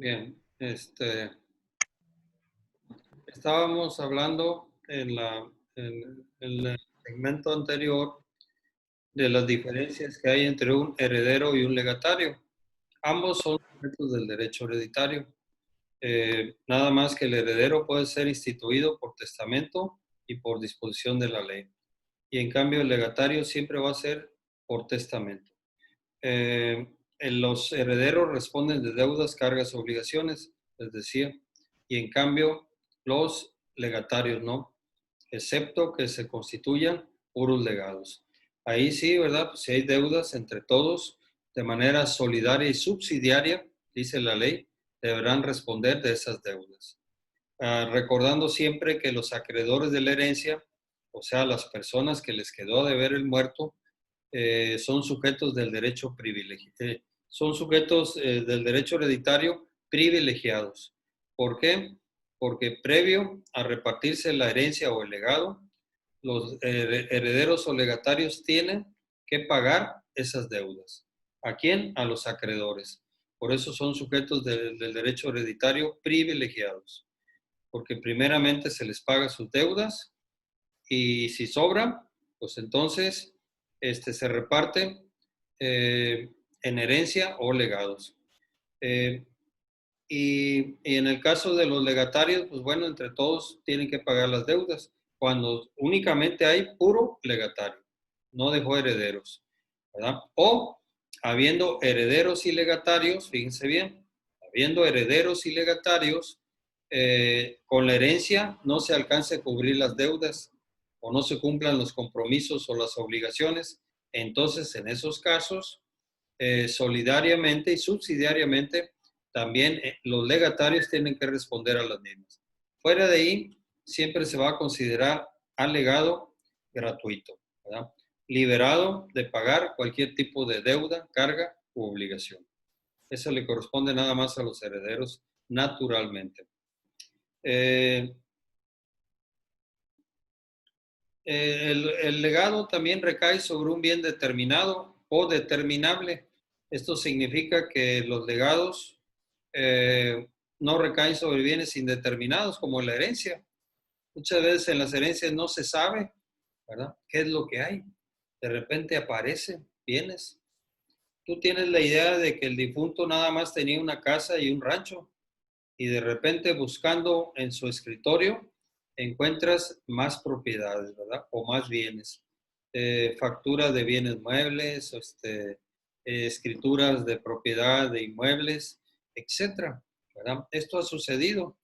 Bien, estábamos hablando en el segmento anterior de las diferencias que hay entre un heredero y un legatario. Ambos son sujetos del derecho hereditario. Nada más que el heredero puede ser instituido por testamento y por disposición de la ley. Y en cambio el legatario siempre va a ser por testamento. Los herederos responden de deudas, cargas, obligaciones, les decía, y en cambio los legatarios no, excepto que se constituyan puros legados. Ahí sí, ¿verdad? Pues si hay deudas entre todos, de manera solidaria y subsidiaria, dice la ley, deberán responder de esas deudas. Recordando siempre que los acreedores de la herencia, o sea, las personas que les quedó a deber el muerto, son sujetos del derecho privilegiado, son sujetos del derecho hereditario privilegiados. ¿Por qué? Porque previo a repartirse la herencia o el legado, los herederos o legatarios tienen que pagar esas deudas. ¿A quién? A los acreedores. Por eso son sujetos del derecho hereditario privilegiados, porque primeramente se les paga sus deudas y si sobra, pues entonces se reparte en herencia o legados. Eh, y en el caso de los legatarios, pues bueno, entre todos tienen que pagar las deudas, cuando únicamente hay puro legatario, no dejó herederos, ¿verdad? O habiendo herederos y legatarios, fíjense bien, habiendo herederos y legatarios, con la herencia no se alcance a cubrir las deudas o no se cumplan los compromisos o las obligaciones, entonces en esos casos, solidariamente y subsidiariamente, también los legatarios tienen que responder a las mismas. Fuera de ahí, siempre se va a considerar al legado gratuito, ¿verdad? Liberado de pagar cualquier tipo de deuda, carga u obligación. Eso le corresponde nada más a los herederos naturalmente. Eh, el legado también recae sobre un bien determinado o determinable. Esto significa que los legados no recaen sobre bienes indeterminados como la herencia. Muchas veces en las herencias no se sabe, ¿verdad? ¿Qué es lo que hay? De repente aparecen bienes. Tú tienes la idea de que el difunto nada más tenía una casa y un rancho y de repente buscando en su escritorio encuentras más propiedades, ¿verdad? O más bienes. Facturas de bienes muebles, escrituras de propiedad de inmuebles, etcétera, ¿verdad? Esto ha sucedido.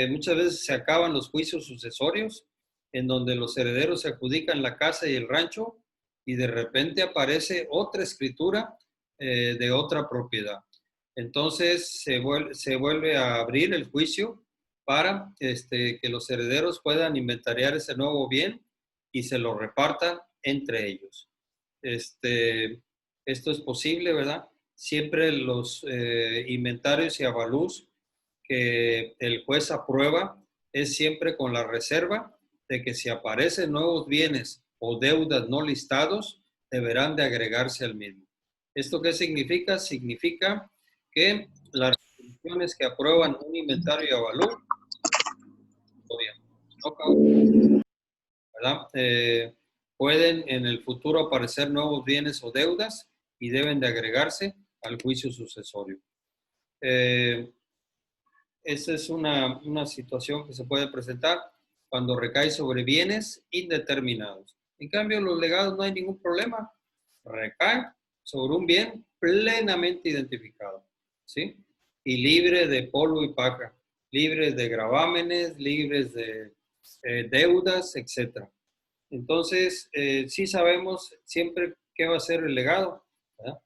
Muchas veces se acaban los juicios sucesorios en donde los herederos se adjudican la casa y el rancho y de repente aparece otra escritura de otra propiedad. Entonces se vuelve a abrir el juicio para que los herederos puedan inventariar ese nuevo bien y se lo repartan entre ellos. Esto es posible, ¿verdad? Siempre los inventarios y avalúos que el juez aprueba es siempre con la reserva de que si aparecen nuevos bienes o deudas no listados, deberán de agregarse al mismo. ¿Esto qué significa? Significa que las resoluciones que aprueban un inventario y avalúo, no, ¿verdad? Pueden en el futuro aparecer nuevos bienes o deudas y deben de agregarse al juicio sucesorio. Esa es una situación que se puede presentar cuando recae sobre bienes indeterminados. En cambio, los legados no hay ningún problema. Recaen sobre un bien plenamente identificado, ¿sí? Y libre de polvo y paja, libres de gravámenes, libres de deudas, etc. Entonces, sí sabemos siempre qué va a ser el legado, ¿verdad?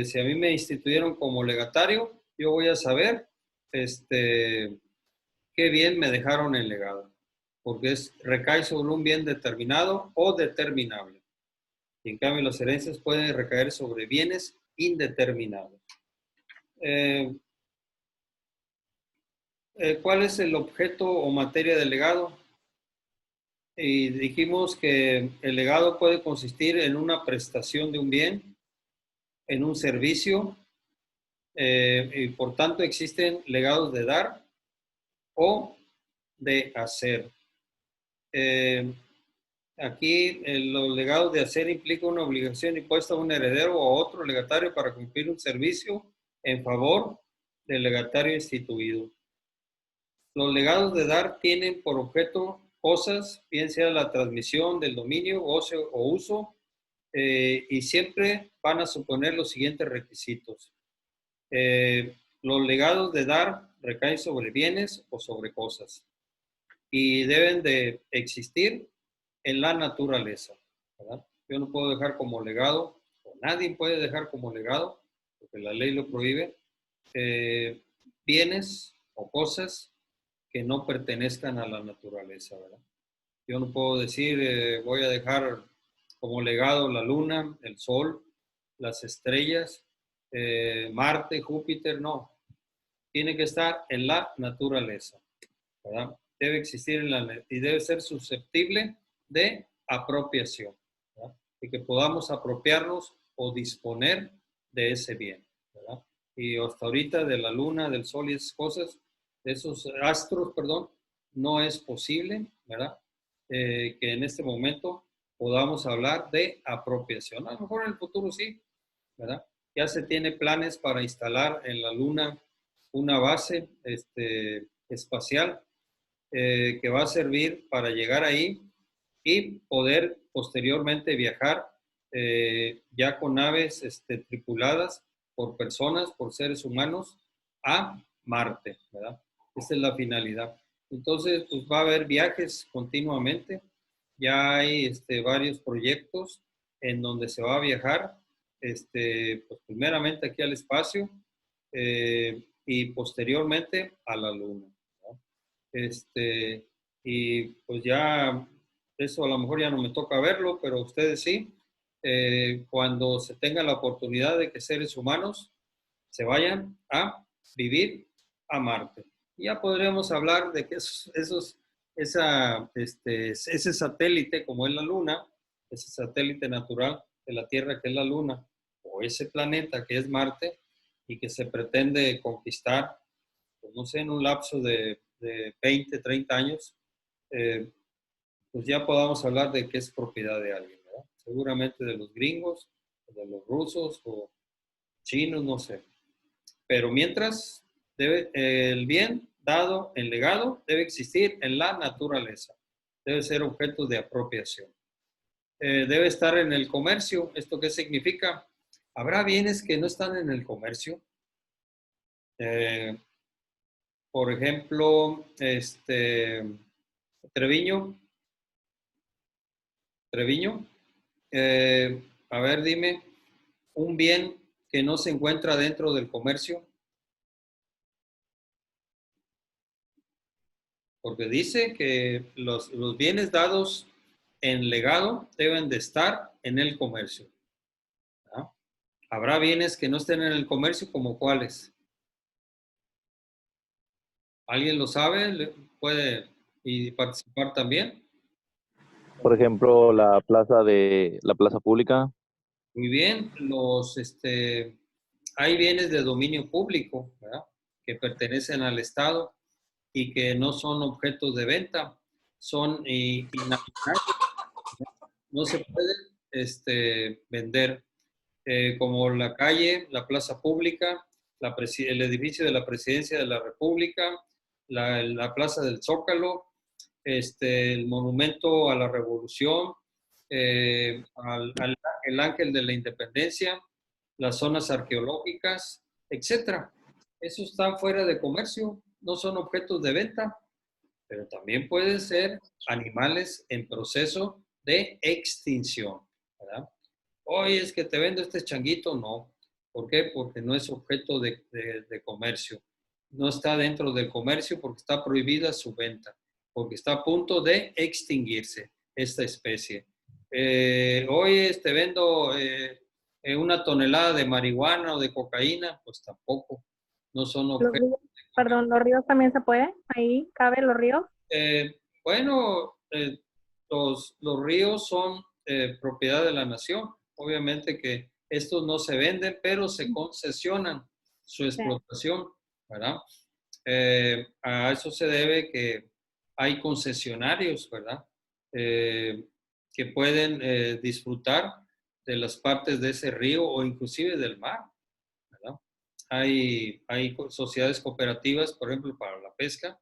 Si a mí me instituyeron como legatario, yo voy a saber qué bien me dejaron en legado, porque recae sobre un bien determinado o determinable. Y en cambio, las herencias pueden recaer sobre bienes indeterminados. ¿Cuál es el objeto o materia del legado? Y dijimos que el legado puede consistir en una prestación de un bien, en un servicio, y por tanto existen legados de dar o de hacer. Aquí los legados de hacer implica una obligación impuesta a un heredero o a otro legatario para cumplir un servicio en favor del legatario instituido. Los legados de dar tienen por objeto cosas, bien sea la transmisión del dominio, goce o uso, y siempre van a suponer los siguientes requisitos. Los legados de dar recaen sobre bienes o sobre cosas y deben de existir en la naturaleza, ¿verdad? Yo no puedo dejar como legado, o nadie puede dejar como legado, porque la ley lo prohíbe, bienes o cosas que no pertenezcan a la naturaleza, ¿verdad? Yo no puedo decir, voy a dejar como legado la luna, el sol, las estrellas, Marte, Júpiter, no. Tiene que estar en la naturaleza, ¿verdad? Debe existir y debe ser susceptible de apropiación, ¿verdad? Y que podamos apropiarnos o disponer de ese bien, ¿verdad? Y hasta ahorita de la luna, del sol y esas cosas, de esos astros, perdón, no es posible, ¿verdad? Que en este momento podamos hablar de apropiación. A lo mejor en el futuro sí, ¿verdad? Ya se tiene planes para instalar en la luna una base espacial que va a servir para llegar ahí y poder posteriormente viajar ya con naves tripuladas por personas, por seres humanos, a Marte, ¿verdad? Esa es la finalidad. Entonces, pues va a haber viajes continuamente. Ya hay varios proyectos en donde se va a viajar, pues primeramente aquí al espacio y posteriormente a la Luna, ¿no? Y pues ya, eso a lo mejor ya no me toca verlo, pero ustedes sí, cuando se tenga la oportunidad de que seres humanos se vayan a vivir a Marte. Ya podremos hablar de que ese satélite como es la Luna, ese satélite natural de la Tierra que es la Luna, o ese planeta que es Marte y que se pretende conquistar, pues no sé, en un lapso de 20, 30 años, pues ya podamos hablar de que es propiedad de alguien, ¿verdad? Seguramente de los gringos, de los rusos o chinos, no sé. Pero mientras, el bien dado en legado debe existir en la naturaleza. Debe ser objeto de apropiación. Debe estar en el comercio. ¿Esto qué significa? ¿Habrá bienes que no están en el comercio? Por ejemplo, Treviño. Treviño. A ver, dime, un bien que no se encuentra dentro del comercio. Porque dice que los bienes dados en legado deben de estar en el comercio, ¿no? Habrá bienes que no estén en el comercio, como cuáles. ¿Alguien lo sabe? ¿Puede y participar también? Por ejemplo, la plaza pública. Muy bien, hay bienes de dominio público, ¿verdad? Que pertenecen al Estado y que no son objetos de venta, son inalienables, no se pueden vender, como la calle, la plaza pública, el edificio de la Presidencia de la República, la plaza del Zócalo, el monumento a la Revolución, el Ángel de la Independencia, las zonas arqueológicas, etcétera. Esos están fuera de comercio, no son objetos de venta, pero también pueden ser animales en proceso de extinción, ¿verdad? Oye, es que te vendo este changuito, no. ¿Por qué? Porque no es objeto de comercio. No está dentro del comercio porque está prohibida su venta, porque está a punto de extinguirse esta especie. Oye, te vendo una tonelada de marihuana o de cocaína, pues tampoco. No son Los objetos. ríos, perdón, los ríos también se puede, ahí cabe los ríos. Bueno, los ríos son propiedad de la nación. Obviamente que estos no se venden, pero se concesionan. su explotación, ¿verdad? A eso se debe que hay concesionarios, ¿verdad? Que pueden disfrutar de las partes de ese río o inclusive del mar, ¿verdad? Hay sociedades cooperativas, por ejemplo, para la pesca,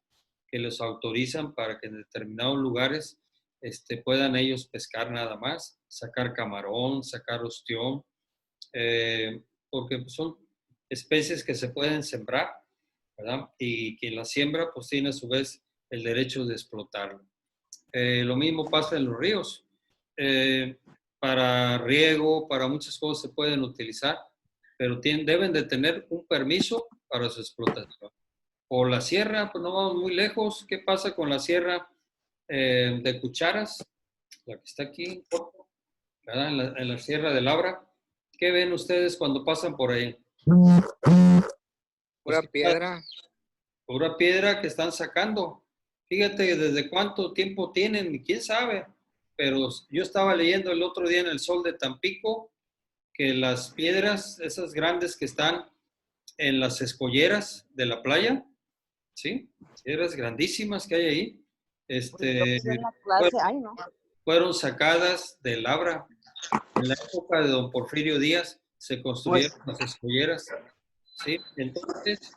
que los autorizan para que en determinados lugares puedan ellos pescar nada más, sacar camarón, sacar ostión, porque son especies que se pueden sembrar, ¿verdad? Y quien la siembra, pues tiene a su vez el derecho de explotarlo. Lo mismo pasa en los ríos. Para riego, para muchas cosas se pueden utilizar, pero deben de tener un permiso para su explotación. O la sierra, pues no vamos muy lejos. ¿Qué pasa con la sierra de Cucharas? La que está aquí, ¿verdad? En la sierra de Labra. ¿Qué ven ustedes cuando pasan por ahí? Pura Pues, piedra. pura piedra que están sacando. Fíjate desde cuánto tiempo tienen, quién sabe. Pero yo estaba leyendo el otro día en el Sol de Tampico que las piedras, esas grandes que están en las escolleras de la playa, ¿sí? Piedras grandísimas que hay ahí, En la clase, ay, no. fueron sacadas de Labra. En la época de don Porfirio Díaz se construyeron las escolleras, ¿sí? Entonces,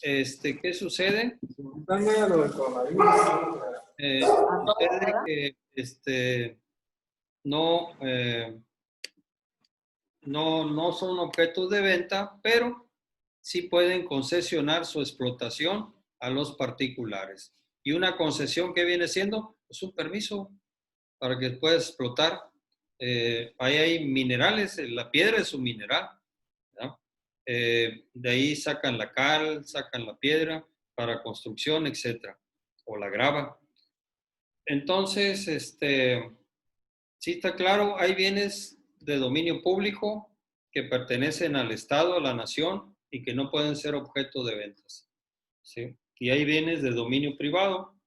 ¿qué sucede? Sucede que no, no son objetos de venta, pero sí pueden concesionar su explotación a los particulares. Y una concesión que viene siendo pues un permiso para que puedas explotar. Ahí hay minerales, la piedra es un mineral, ¿no? De ahí sacan la cal, sacan la piedra para construcción, etcétera, o la grava. Entonces, sí está claro, hay bienes de dominio público que pertenecen al Estado, a la nación y que no pueden ser objeto de ventas, ¿sí? Y hay bienes de dominio privado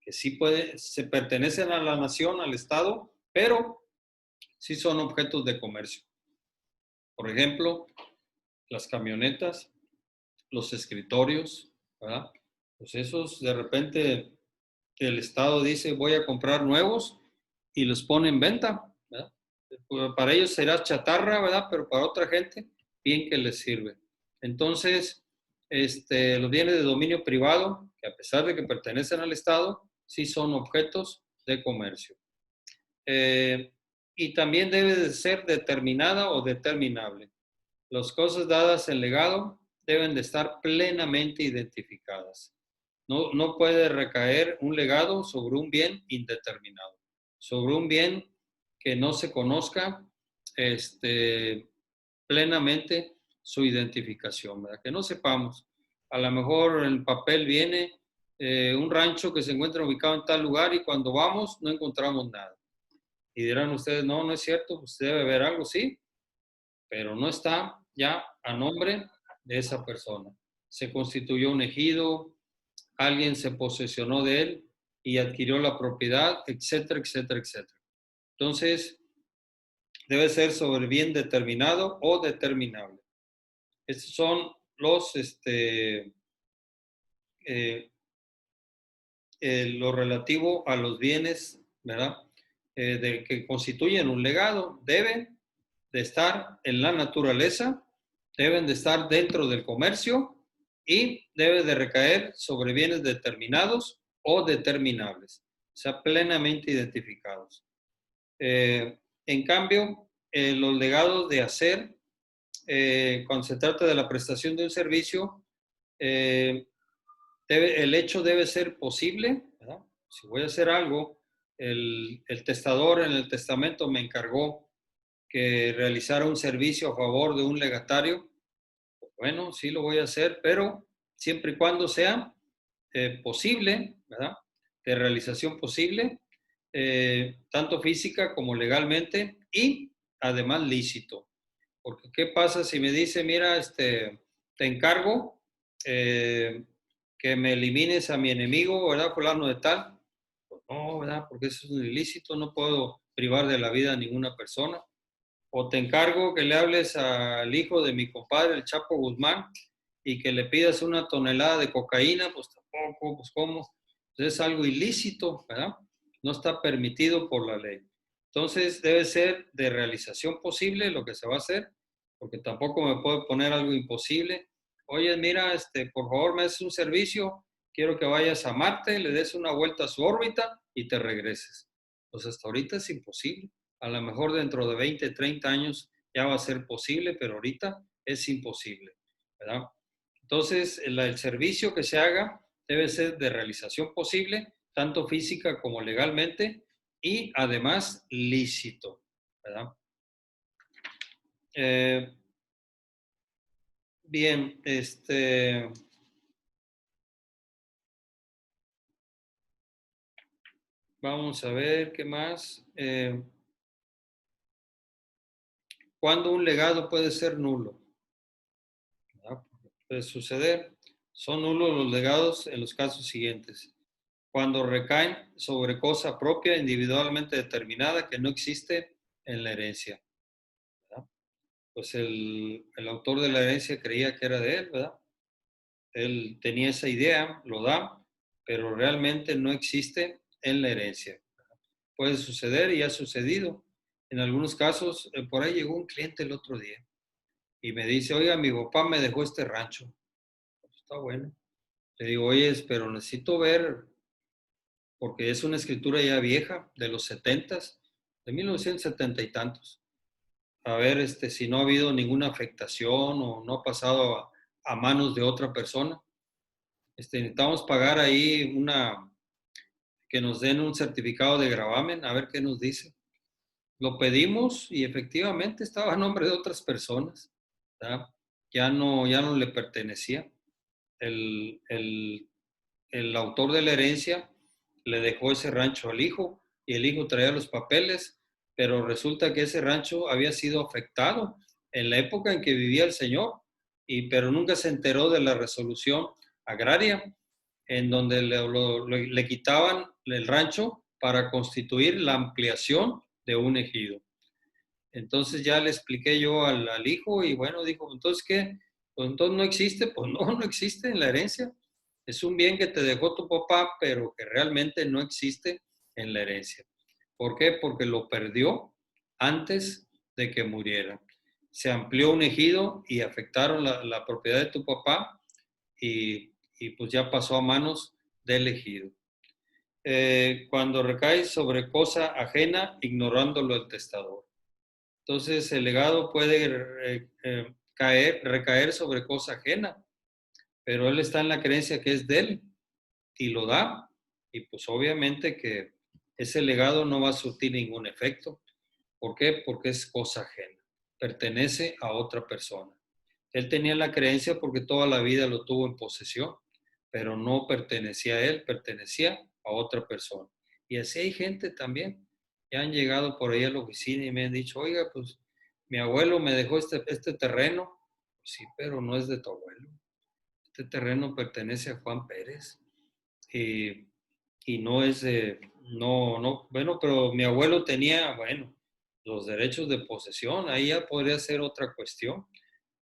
que sí se pertenecen a la nación, al Estado, pero sí son objetos de comercio. Por ejemplo, las camionetas, los escritorios, ¿verdad? Pues esos de repente el Estado dice voy a comprar nuevos y los pone en venta, ¿verdad? Para ellos será chatarra, ¿verdad? Pero para otra gente, bien que les sirve. Entonces, los bienes de dominio privado, que a pesar de que pertenecen al Estado, sí son objetos de comercio. Y también debe de ser determinada o determinable. Las cosas dadas en legado deben de estar plenamente identificadas. No puede recaer un legado sobre un bien indeterminado, sobre un bien que no se conozca plenamente su identificación, ¿verdad? Que no sepamos. A lo mejor en el papel viene un rancho que se encuentra ubicado en tal lugar y cuando vamos no encontramos nada. Y dirán ustedes, no, no es cierto, usted debe ver algo, sí, pero no está ya a nombre de esa persona. Se constituyó un ejido, alguien se posesionó de él y adquirió la propiedad, etcétera, etcétera, etcétera. Entonces, debe ser sobre bien determinado o determinable. Estos son los, lo relativo a los bienes, ¿verdad? Que constituyen un legado. Deben de estar en la naturaleza, deben de estar dentro del comercio y debe de recaer sobre bienes determinados o determinables, o sea, plenamente identificados. En cambio, los legados de hacer, cuando se trata de la prestación de un servicio, el hecho debe ser posible, ¿verdad? Si voy a hacer algo, el testador en el testamento me encargó que realizara un servicio a favor de un legatario, pues bueno, sí lo voy a hacer, pero siempre y cuando sea posible, ¿verdad? De realización posible, tanto física como legalmente y además lícito. Porque ¿qué pasa si me dice, mira, te encargo que me elimines a mi enemigo, ¿verdad? Fulano de tal. Pues no, ¿verdad? Porque eso es un ilícito, no puedo privar de la vida a ninguna persona. O te encargo que le hables al hijo de mi compadre, el Chapo Guzmán, y que le pidas 1 tonelada de cocaína, pues tampoco, pues cómo. Entonces es algo ilícito, ¿verdad? No está permitido por la ley. Entonces debe ser de realización posible lo que se va a hacer, porque tampoco me puedo poner algo imposible. Oye, mira, por favor, me haces un servicio, quiero que vayas a Marte, le des una vuelta a su órbita y te regreses. Pues hasta ahorita es imposible. A lo mejor dentro de 20, 30 años ya va a ser posible, pero ahorita es imposible, ¿verdad? Entonces, el servicio que se haga debe ser de realización posible, tanto física como legalmente, y además lícito, ¿verdad? Bien, vamos a ver qué más. ¿Cuándo un legado puede ser nulo? ¿Verdad? Puede suceder. Son nulos los legados en los casos siguientes. Cuando recaen sobre cosa propia, individualmente determinada, que no existe en la herencia, ¿verdad? Pues el autor de la herencia creía que era de él, ¿verdad? Él tenía esa idea, lo da, pero realmente no existe en la herencia. Puede suceder y ha sucedido. En algunos casos, por ahí llegó un cliente el otro día y me dice, oiga, mi papá me dejó este rancho. Pues, está bueno. Le digo, oye, pero necesito ver, porque es una escritura ya vieja, de los 70s, de 1970 y tantos. A ver si no ha habido ninguna afectación o no ha pasado a manos de otra persona. Necesitamos pagar ahí que nos den un certificado de gravamen, a ver qué nos dice. Lo pedimos y efectivamente estaba a nombre de otras personas, ¿verdad? Ya no le pertenecía. El autor de la herencia le dejó ese rancho al hijo y el hijo traía los papeles, pero resulta que ese rancho había sido afectado en la época en que vivía el señor, pero nunca se enteró de la resolución agraria en donde le quitaban el rancho para constituir la ampliación de un ejido. Entonces ya le expliqué yo al hijo y bueno, dijo, ¿entonces qué? Pues entonces no existe, pues no existe en la herencia. Es un bien que te dejó tu papá, pero que realmente no existe en la herencia. ¿Por qué? Porque lo perdió antes de que muriera. Se amplió un ejido y afectaron la propiedad de tu papá y pues ya pasó a manos del ejido. Cuando recae sobre cosa ajena, ignorándolo el testador. Entonces el legado puede recaer sobre cosa ajena, pero él está en la creencia que es de él y lo da. Y pues obviamente que ese legado no va a surtir ningún efecto. ¿Por qué? Porque es cosa ajena, pertenece a otra persona. Él tenía la creencia porque toda la vida lo tuvo en posesión, pero no pertenecía a él, pertenecía a otra persona. Y así hay gente también. Ya han llegado por ahí a la oficina y me han dicho, oiga, pues mi abuelo me dejó este terreno. Sí, pero no es de tu abuelo. Este terreno pertenece a Juan Pérez. Y no es bueno, pero mi abuelo tenía, bueno, los derechos de posesión, ahí ya podría ser otra cuestión,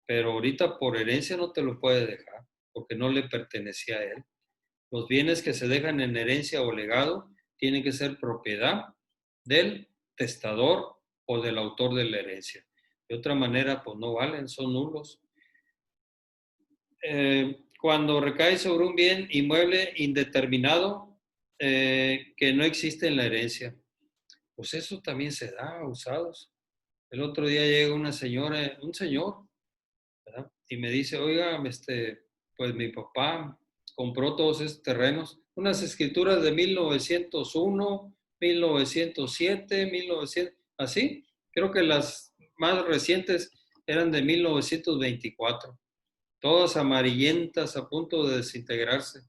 pero ahorita por herencia no te lo puede dejar, porque no le pertenecía a él. Los bienes que se dejan en herencia o legado tienen que ser propiedad del testador o del autor de la herencia. De otra manera, pues no valen, son nulos. Cuando recae sobre un bien inmueble indeterminado que no existe en la herencia, pues eso también se da usados. El otro día llega un señor, ¿verdad? Y me dice, oiga, pues mi papá compró todos estos terrenos, unas escrituras de 1901, 1907, 1900, así. Creo que las más recientes eran de 1924, todas amarillentas a punto de desintegrarse.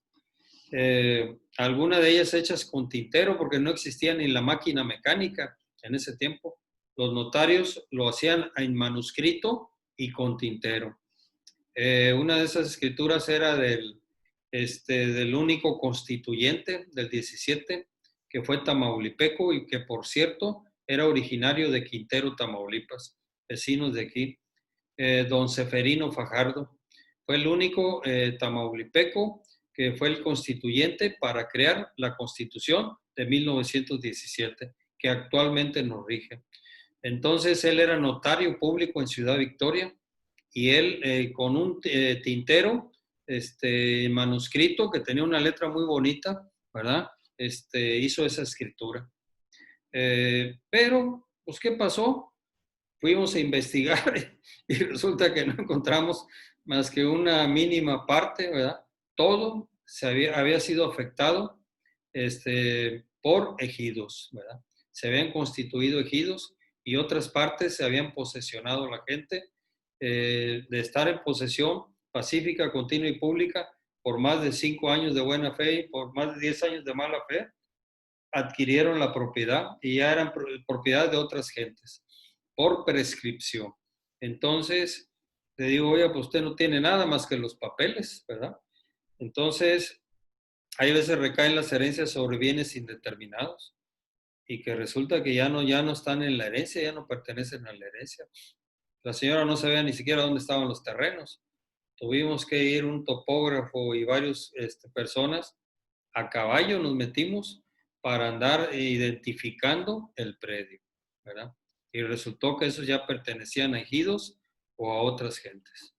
Algunas de ellas hechas con tintero porque no existía ni la máquina mecánica en ese tiempo. Los notarios lo hacían en manuscrito y con tintero. Una de esas escrituras era del único constituyente del 17, que fue Tamaulipeco y que, por cierto, era originario de Quintero, Tamaulipas, vecinos de aquí. Don Seferino Fajardo fue el único tamaulipeco que fue el constituyente para crear la Constitución de 1917, que actualmente nos rige. Entonces, él era notario público en Ciudad Victoria y él con un tintero manuscrito que tenía una letra muy bonita, ¿verdad? Hizo esa escritura. Pero, pues, ¿qué pasó? Fuimos a investigar y resulta que no encontramos más que una mínima parte, ¿verdad? Todo había sido afectado por ejidos, ¿verdad? Se habían constituido ejidos y otras partes se habían posesionado la gente de estar en posesión pacífica, continua y pública por más de 5 años de buena fe y por más de 10 años de mala fe, adquirieron la propiedad y ya eran propiedad de otras gentes por prescripción. Entonces, le digo, oye, pues usted no tiene nada más que los papeles, ¿verdad? Entonces, hay veces recaen las herencias sobre bienes indeterminados y que resulta que ya no están en la herencia, ya no pertenecen a la herencia. La señora no sabía ni siquiera dónde estaban los terrenos. Tuvimos que ir un topógrafo y varias personas a caballo nos metimos para andar identificando el predio, ¿verdad? Y resultó que esos ya pertenecían a ejidos o a otras gentes.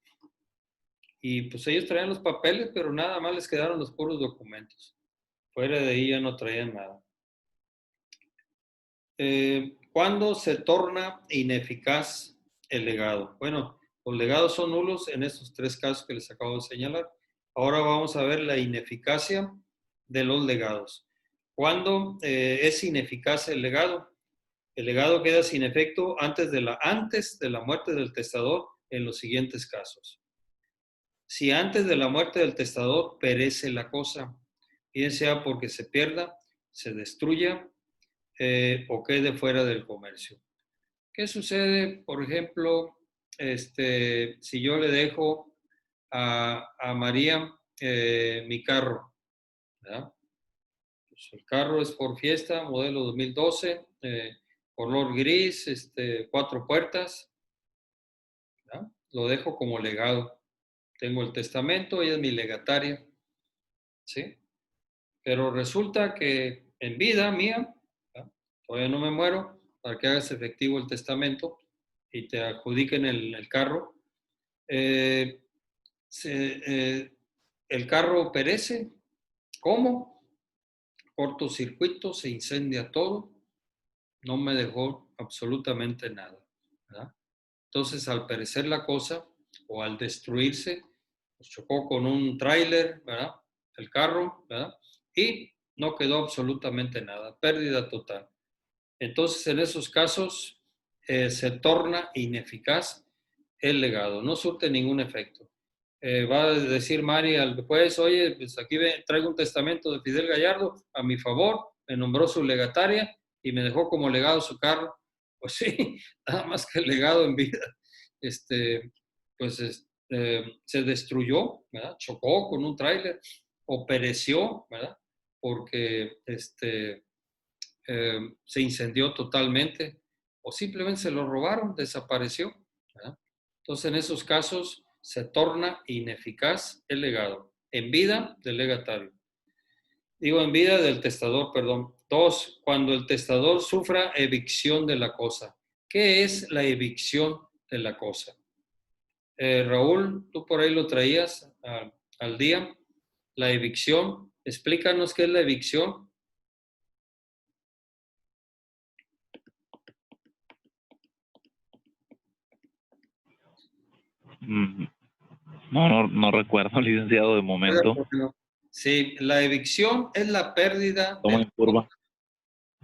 Y pues ellos traían los papeles, pero nada más les quedaron los puros documentos. Fuera de ahí ya no traían nada. ¿Cuándo se torna ineficaz el legado? Bueno, los legados son nulos en estos 3 casos que les acabo de señalar. Ahora vamos a ver la ineficacia de los legados. ¿Cuándo es ineficaz el legado? El legado queda sin efecto antes de la muerte del testador en los siguientes casos. Si antes de la muerte del testador perece la cosa, bien sea porque se pierda, se destruya o quede fuera del comercio. ¿Qué sucede, por ejemplo, si yo le dejo a María mi carro, ¿verdad? Pues el carro es por fiesta, modelo 2012, color gris, 4 puertas, ¿verdad? Lo dejo como legado. Tengo el testamento, ella es mi legataria, ¿sí? Pero resulta que en vida mía, ¿verdad? Todavía no me muero, para que hagas efectivo el testamento y te adjudiquen el carro. El carro perece. ¿Cómo? Cortocircuito, se incendia todo, no me dejó absolutamente nada, ¿verdad? Entonces, al perecer la cosa o al destruirse, pues chocó con un tráiler, ¿verdad? El carro, ¿verdad? Y no quedó absolutamente nada, pérdida total. Entonces, en esos casos, se torna ineficaz el legado, no surte ningún efecto. Va a decir Mari al juez, oye, pues aquí traigo un testamento de Fidel Gallardo a mi favor, me nombró su legataria y me dejó como legado su carro. Pues sí, nada más que el legado en vida, se destruyó, ¿verdad? Chocó con un tráiler o pereció, ¿verdad? Porque se incendió totalmente o simplemente se lo robaron, desapareció, ¿verdad? Entonces, en esos casos se torna ineficaz el legado. En vida del legatario. Digo, en vida del testador, perdón. 2, cuando el testador sufra evicción de la cosa. ¿Qué es la evicción de la cosa? Raúl, tú por ahí lo traías al día. La evicción. Explícanos qué es la evicción. No recuerdo, licenciado, de momento. Sí, la evicción es la pérdida Toma en curva.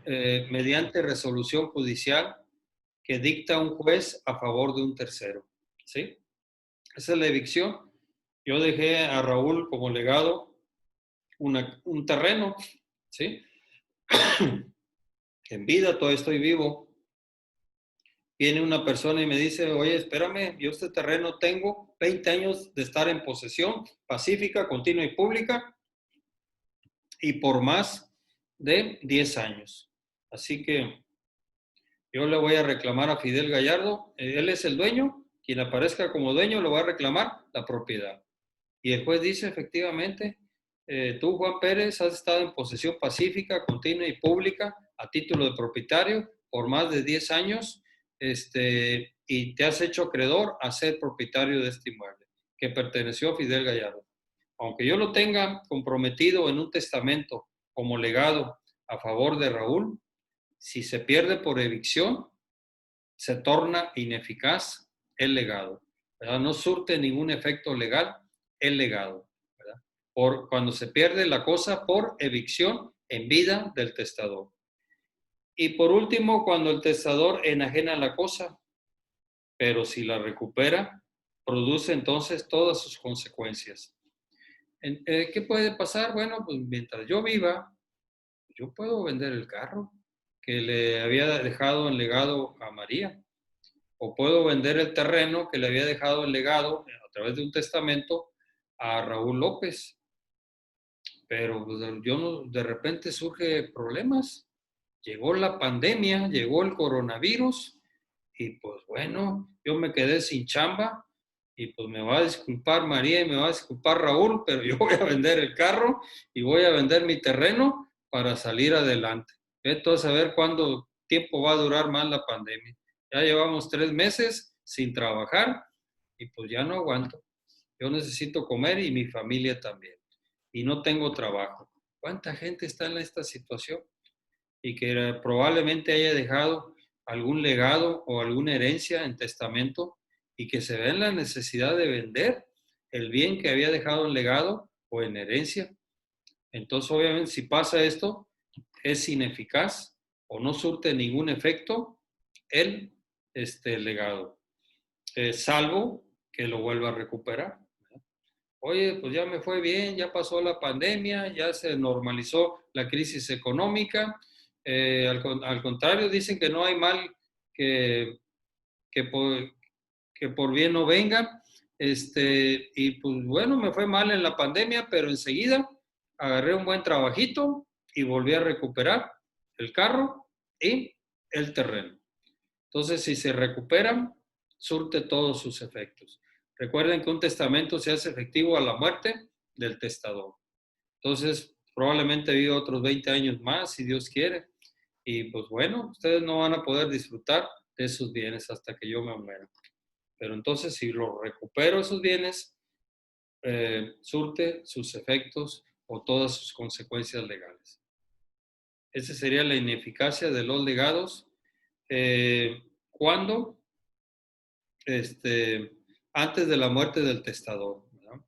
Mediante resolución judicial que dicta un juez a favor de un tercero. ¿Sí? Esa es la evicción. Yo dejé a Raúl como legado un terreno, ¿sí? En vida, todavía estoy vivo. Viene una persona y me dice, oye, espérame, yo este terreno tengo 20 años de estar en posesión pacífica, continua y pública y por más de 10 años. Así que Yo le voy a reclamar a Fidel Gallardo, él es el dueño, quien aparezca como dueño le va a reclamar la propiedad. Y el juez dice, efectivamente, tú, Juan Pérez, has estado en posesión pacífica, continua y pública a título de propietario por más de 10 años y te has hecho acreedor a ser propietario de este inmueble que perteneció a Fidel Gallardo. Aunque yo lo tenga comprometido en un testamento como legado a favor de Raúl, si se pierde por evicción, se torna ineficaz el legado, ¿verdad? No surte ningún efecto legal el legado, ¿verdad? Cuando se pierde la cosa por evicción en vida del testador. Y por último, cuando el testador enajena la cosa, pero si la recupera, produce entonces todas sus consecuencias. ¿Qué puede pasar? Bueno, pues mientras yo viva, yo puedo vender el carro que le había dejado en legado a María, o puedo vender el terreno que le había dejado en legado a través de un testamento a Raúl López. Pero pues, de repente surge problemas. Llegó la pandemia, llegó el coronavirus y pues bueno, yo me quedé sin chamba y pues me va a disculpar María y me va a disculpar Raúl, pero yo voy a vender el carro y voy a vender mi terreno para salir adelante. Entonces, a ver cuánto tiempo va a durar más la pandemia. Ya llevamos 3 meses sin trabajar y pues ya no aguanto. Yo necesito comer y mi familia también. Y no tengo trabajo. ¿Cuánta gente está en esta situación? Y que probablemente haya dejado algún legado o alguna herencia en testamento y que se ve en la necesidad de vender el bien que había dejado en legado o en herencia. Entonces, obviamente, si pasa esto, es ineficaz o no surte ningún efecto el legado, salvo que lo vuelva a recuperar. Oye, pues ya me fue bien, ya pasó la pandemia, ya se normalizó la crisis económica. Al contrario, dicen que no hay mal que, que, por, que por bien no venga. Y pues bueno, me fue mal en la pandemia, pero enseguida agarré un buen trabajito y volví a recuperar el carro y el terreno. Entonces, si se recuperan, surte todos sus efectos. Recuerden que un testamento se hace efectivo a la muerte del testador. Entonces, probablemente viva otros 20 años más, si Dios quiere. Y pues bueno, ustedes no van a poder disfrutar de esos bienes hasta que yo me muera. Pero entonces, si lo recupero esos bienes, surte sus efectos o todas sus consecuencias legales. Esa sería la ineficacia de los legados. Cuando antes de la muerte del testador, ¿verdad?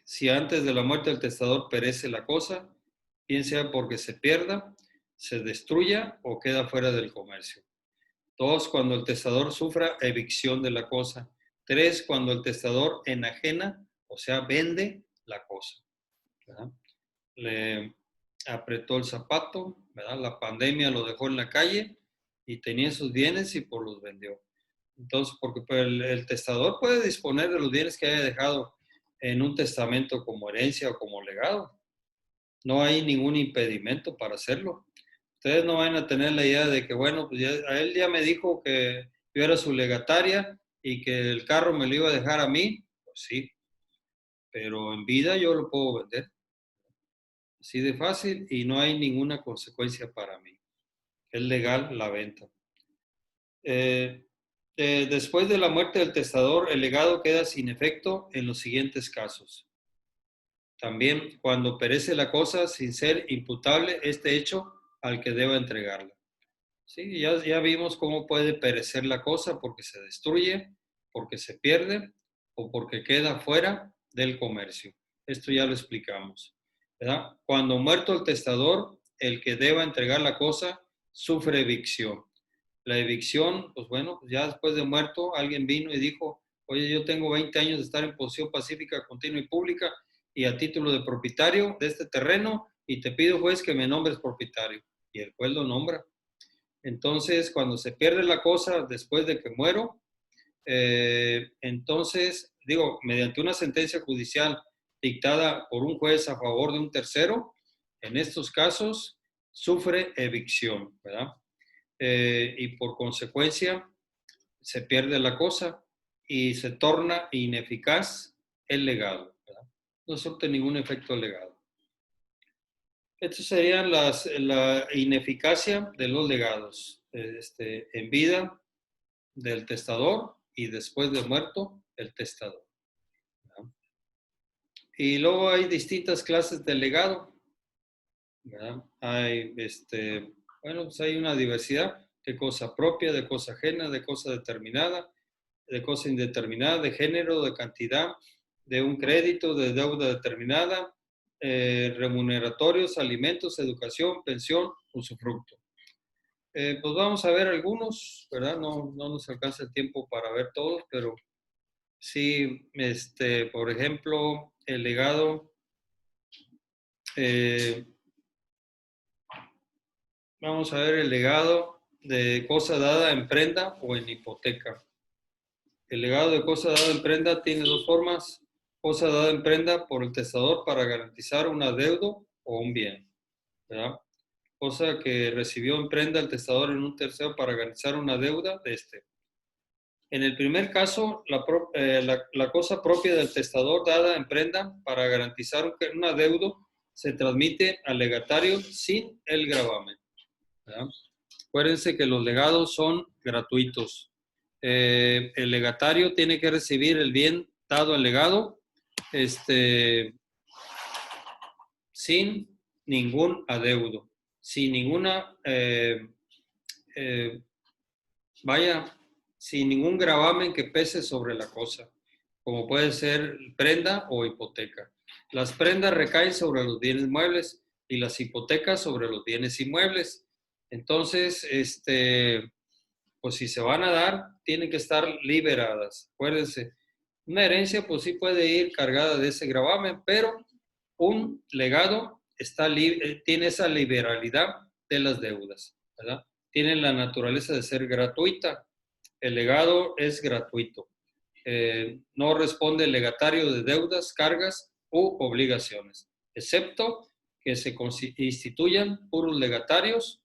Si antes de la muerte del testador perece la cosa, bien sea porque se pierda, se destruya o queda fuera del comercio. 2, cuando el testador sufra evicción de la cosa. 3, cuando el testador enajena, o sea, vende la cosa, ¿verdad? Le apretó el zapato, ¿verdad? La pandemia lo dejó en la calle y tenía sus bienes y pues los vendió. Entonces, porque el testador puede disponer de los bienes que haya dejado en un testamento como herencia o como legado. No hay ningún impedimento para hacerlo. Ustedes no van a tener la idea de que, bueno, pues a él ya me dijo que yo era su legataria y que el carro me lo iba a dejar a mí. Pues sí, pero en vida yo lo puedo vender. Así de fácil y no hay ninguna consecuencia para mí. Es legal la venta. Después de la muerte del testador, el legado queda sin efecto en los siguientes casos. También cuando perece la cosa sin ser imputable este hecho al que deba entregarla. Sí, ya vimos cómo puede perecer la cosa porque se destruye, porque se pierde o porque queda fuera del comercio. Esto ya lo explicamos, ¿verdad? Cuando muerto el testador, el que deba entregar la cosa sufre evicción. La evicción, pues bueno, pues ya después de muerto, alguien vino y dijo, oye, yo tengo 20 años de estar en posesión pacífica, continua y pública y a título de propietario de este terreno y te pido, juez, que me nombres propietario. Y el juez lo nombra. Entonces, cuando se pierde la cosa después de que muero, entonces, mediante una sentencia judicial dictada por un juez a favor de un tercero, en estos casos sufre evicción, ¿verdad? y por consecuencia se pierde la cosa y se torna ineficaz el legado, ¿verdad? No surte ningún efecto legado. Estas serían la ineficacia de los legados en vida del testador y después de muerto el testador, ¿verdad? Y luego hay distintas clases de legado, ¿verdad? Hay, pues hay una diversidad de cosa propia, de cosa ajena, de cosa determinada, de cosa indeterminada, de género, de cantidad, de un crédito, de deuda determinada, remuneratorios, alimentos, educación, pensión, usufructo. Pues vamos a ver algunos, ¿verdad? No nos alcanza el tiempo para ver todos, pero sí, por ejemplo, el legado, vamos a ver el legado de cosa dada en prenda o en hipoteca. El legado de cosa dada en prenda tiene dos formas. Cosa dada en prenda por el testador para garantizar un adeudo o un bien, ¿verdad? Cosa que recibió en prenda el testador en un tercero para garantizar una deuda de este. En el primer caso, la cosa propia del testador dada en prenda para garantizar un adeudo se transmite al legatario sin el gravamen, ¿verdad? Acuérdense que los legados son gratuitos. El legatario tiene que recibir el bien dado en legado sin ningún adeudo, sin ninguna, sin ningún gravamen que pese sobre la cosa, como puede ser prenda o hipoteca. Las prendas recaen sobre los bienes muebles y las hipotecas sobre los bienes inmuebles. Entonces, pues si se van a dar, tienen que estar liberadas. Acuérdense, una herencia pues sí puede ir cargada de ese gravamen, pero un legado tiene esa liberalidad de las deudas, ¿verdad? Tiene la naturaleza de ser gratuita. El legado es gratuito. No responde el legatario de deudas, cargas u obligaciones, excepto que se instituyan puros legatarios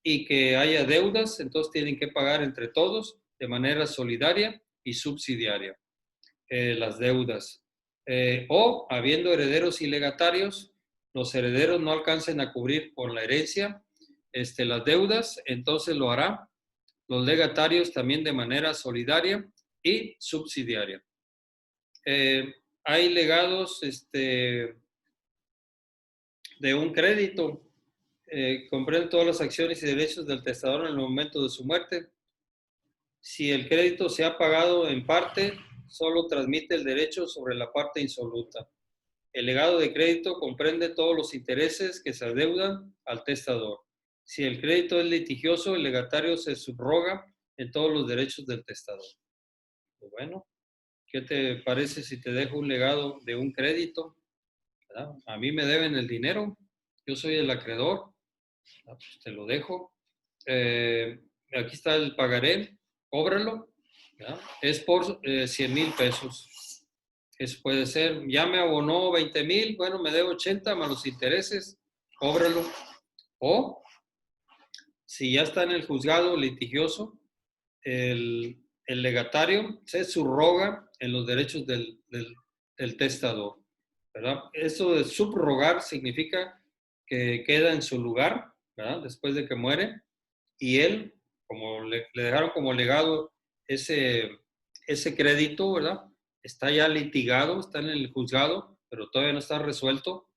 y que haya deudas, entonces tienen que pagar entre todos de manera solidaria y subsidiaria las deudas. O habiendo herederos y legatarios, los herederos no alcancen a cubrir con la herencia las deudas, entonces lo harán los legatarios también de manera solidaria y subsidiaria. Hay legados de un crédito. Comprende todas las acciones y derechos del testador en el momento de su muerte. Si el crédito se ha pagado en parte, solo transmite el derecho sobre la parte insoluta. El legado de crédito comprende todos los intereses que se adeudan al testador. Si el crédito es litigioso, el legatario se subroga en todos los derechos del testador. Pues bueno, ¿qué te parece si te dejo un legado de un crédito? ¿Verdad? A mí me deben el dinero, yo soy el acreedor, pues te lo dejo. Aquí está el pagaré, cóbralo, ¿verdad? Es por 100,000 pesos. Eso puede ser, ya me abonó 20,000, bueno, me debo 80 más los intereses, cóbralo. O, si ya está en el juzgado litigioso, el legatario se subroga en los derechos del testador, ¿verdad? Eso de subrogar significa que queda en su lugar, ¿verdad? Después de que muere, y él, como le dejaron como legado ese crédito, ¿verdad? Está ya litigado, está en el juzgado, pero todavía no está resuelto,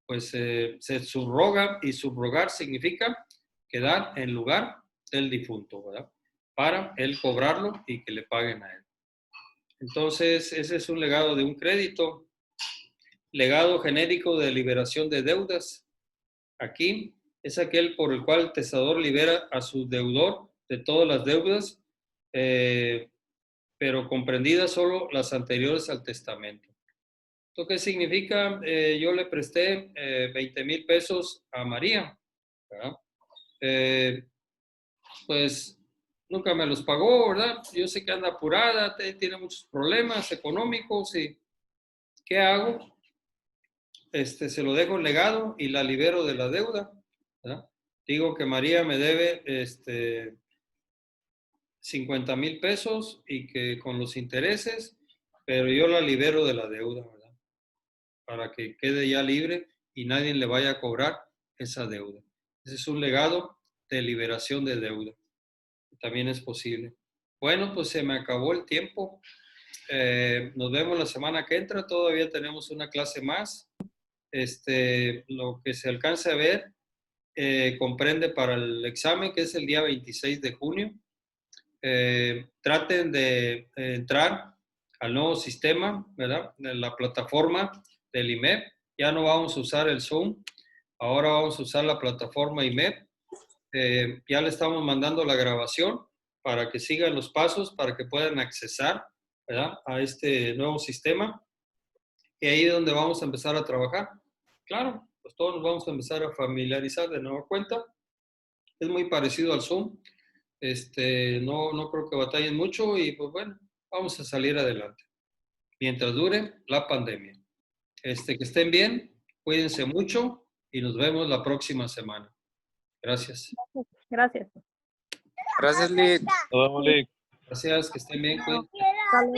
pues se subroga, y subrogar significa quedar en lugar del difunto, ¿verdad? Para él cobrarlo y que le paguen a él. Entonces, ese es un legado de un crédito. Legado genérico de liberación de deudas. Aquí es aquel por el cual el testador libera a su deudor de todas las deudas, pero comprendidas solo las anteriores al testamento. ¿Esto qué significa? Yo le presté 20,000 pesos a María, ¿verdad? Pues nunca me los pagó, ¿verdad? Yo sé que anda apurada, tiene muchos problemas económicos y ¿qué hago? Se lo dejo en legado y la libero de la deuda, ¿verdad? Digo que María me debe 50,000 pesos y que con los intereses, pero yo la libero de la deuda, ¿verdad? Para que quede ya libre y nadie le vaya a cobrar esa deuda. Ese es un legado de liberación de deuda. También es posible. Bueno, pues se me acabó el tiempo. Nos vemos la semana que entra. Todavía tenemos una clase más. Lo que se alcance a ver comprende para el examen, que es el día 26 de junio. Traten de entrar al nuevo sistema, ¿verdad? De la plataforma del IMEP. Ya no vamos a usar el Zoom. Ahora vamos a usar la plataforma IMEP. Ya le estamos mandando la grabación para que sigan los pasos, para que puedan accesar, ¿verdad?, a este nuevo sistema. Y ahí es donde vamos a empezar a trabajar. Claro, pues todos nos vamos a empezar a familiarizar de nueva cuenta. Es muy parecido al Zoom. No creo que batallen mucho y pues bueno, vamos a salir adelante. Mientras dure la pandemia. Que estén bien, cuídense mucho y nos vemos la próxima semana. Gracias. Gracias. Gracias, Liz. Nos vemos, Lick. Gracias, que estén bien, cuídense. Hasta luego.